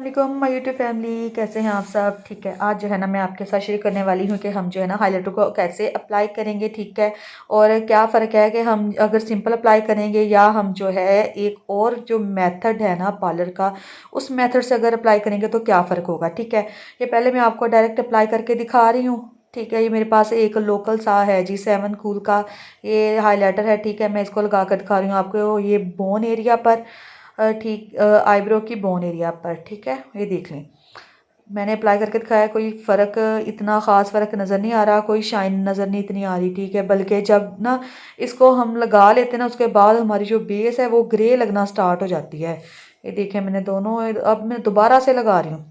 अस्सलाम my YouTube family, कैसे हैं आप सब। ठीक है, आज जो है ना मैं आपके साथ शेयर करने वाली हूँ कि हम जो है ना हाइलाइटर को कैसे अप्लाई करेंगे। ठीक है, और क्या फ़र्क है कि हम अगर सिंपल अप्लाई करेंगे या हम जो है एक और जो मेथड है ना पार्लर का, उस मेथड से अगर अप्लाई करेंगे तो क्या फ़र्क होगा। ठीक है, ये पहले मैं आपको डायरेक्ट अप्लाई करके दिखा रही हूँ। ठीक है, ये मेरे पास एक लोकल सा है जी 7 कूल का ये हाइलाइटर है। ठीक है, मैं इसको लगा कर दिखा रही हूँ आपको, ये बोन एरिया पर, ठीक आईब्रो की बोन एरिया पर। ठीक है, ये देख लें, मैंने अप्लाई करके दिखाया, कोई फ़र्क इतना ख़ास फ़र्क नज़र नहीं आ रहा, कोई शाइन नज़र नहीं इतनी आ रही। ठीक है, बल्कि जब ना इसको हम लगा लेते हैं ना, उसके बाद हमारी जो बेस है वो ग्रे लगना स्टार्ट हो जाती है। ये देखें, मैंने दोनों, अब मैं दोबारा से लगा रही हूँ।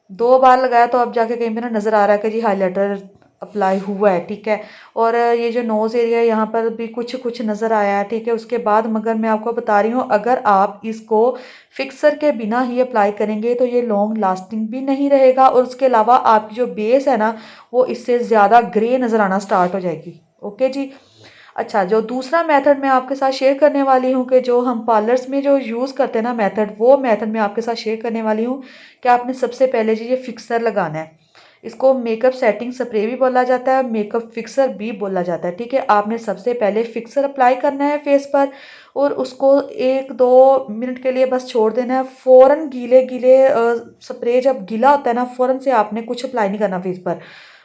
2 बार लगाया तो अब जाके कहीं पे ना नज़र आ रहा है कि जी हाइलाइटर अप्लाई हुआ है। ठीक है, और ये जो नोज़ एरिया है यहाँ पर भी कुछ कुछ नज़र आया है। ठीक है, उसके बाद मगर मैं आपको बता रही हूँ, अगर आप इसको फिक्सर के बिना ही अप्लाई करेंगे तो ये लॉन्ग लास्टिंग भी नहीं रहेगा, और उसके अलावा आपकी जो बेस है ना वो इससे ज़्यादा ग्रे नज़र आना स्टार्ट हो जाएगी। ओके जी। अच्छा, जो दूसरा मेथड मैं आपके साथ शेयर करने वाली हूँ कि जो हम पार्लर्स में जो यूज़ करते हैं ना मेथड, वो मेथड मैं आपके साथ शेयर करने वाली हूँ कि आपने सबसे पहले जी ये फिक्सर लगाना है। इसको मेकअप सेटिंग स्प्रे भी बोला जाता है, मेकअप फिक्सर भी बोला जाता है। ठीक है, आपने सबसे पहले फिक्सर अप्लाई करना है फेस पर, और उसको 1-2 मिनट के लिए बस छोड़ देना है। फ़ौरन गीले गीले स्प्रे जब गीला होता है ना, फ़ौरन से आपने कुछ अप्लाई नहीं करना फेस पर,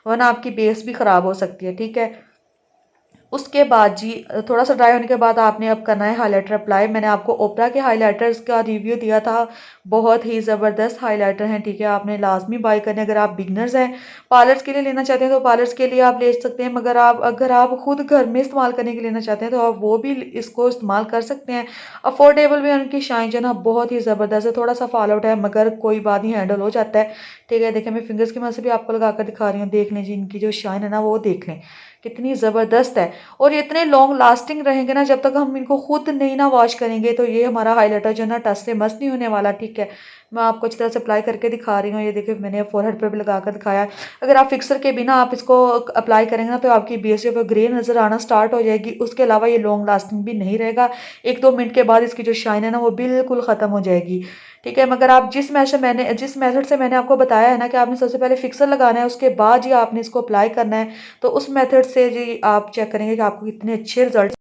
वरना आपकी बेस भी ख़राब हो सकती है। ठीक है, उसके बाद जी थोड़ा सा ड्राई होने के बाद आपने अब करना है हाइलाइटर अप्लाई। मैंने आपको ओपरा के हाइलाइटर्स का रिव्यू दिया था, बहुत ही ज़बरदस्त हाइलाइटर हैं। ठीक है, आपने लाजमी बाय करने, अगर आप बिगनर्स हैं, पार्लर्स के लिए लेना चाहते हैं तो पार्लर्स के लिए आप ले सकते हैं, मगर आप अगर आप खुद घर में इस्तेमाल करने के लिए लेना चाहते हैं तो आप वो भी इसको इस्तेमाल कर सकते हैं। अफोर्डेबल भी, उनकी शाइन जो है ना बहुत ही ज़बरदस्त है, थोड़ा सा फॉल आउट है मगर कोई बात नहीं, हैंडल हो जाता है। ठीक है, देखें, मैं फिंगर्स की मदद से भी आपको लगा कर दिखा रही हूँ, देख लें जी इनकी जो शाइन है ना वो देख लें कितनी ज़बरदस्त है। और ये इतने लॉन्ग लास्टिंग रहेंगे ना, जब तक हम इनको खुद नहीं ना वॉश करेंगे तो ये हमारा हाइलाइटर जो है ना टच से मस नहीं होने वाला। ठीक है, मैं आपको अच्छी तरह से अप्लाई करके दिखा रही हूँ, ये देखिए मैंने फोरहेड पर भी लगा कर दिखाया। अगर आप फिक्सर के बिना आप इसको अप्लाई करेंगे ना तो आपकी बेस जो है ग्रे नज़र आना स्टार्ट हो जाएगी। उसके अलावा ये लॉन्ग लास्टिंग भी नहीं रहेगा, 1-2 मिनट के बाद इसकी जो शाइन है ना वो बिल्कुल ख़त्म हो जाएगी। ठीक है, मगर आप जिस मेथड से मैंने आपको बताया है ना कि आपने सबसे पहले फिक्सर लगाना है, उसके बाद ही आपने इसको अप्लाई करना है, तो उस मेथड से जी आप चेक करेंगे कि आपको कितने अच्छे रिजल्ट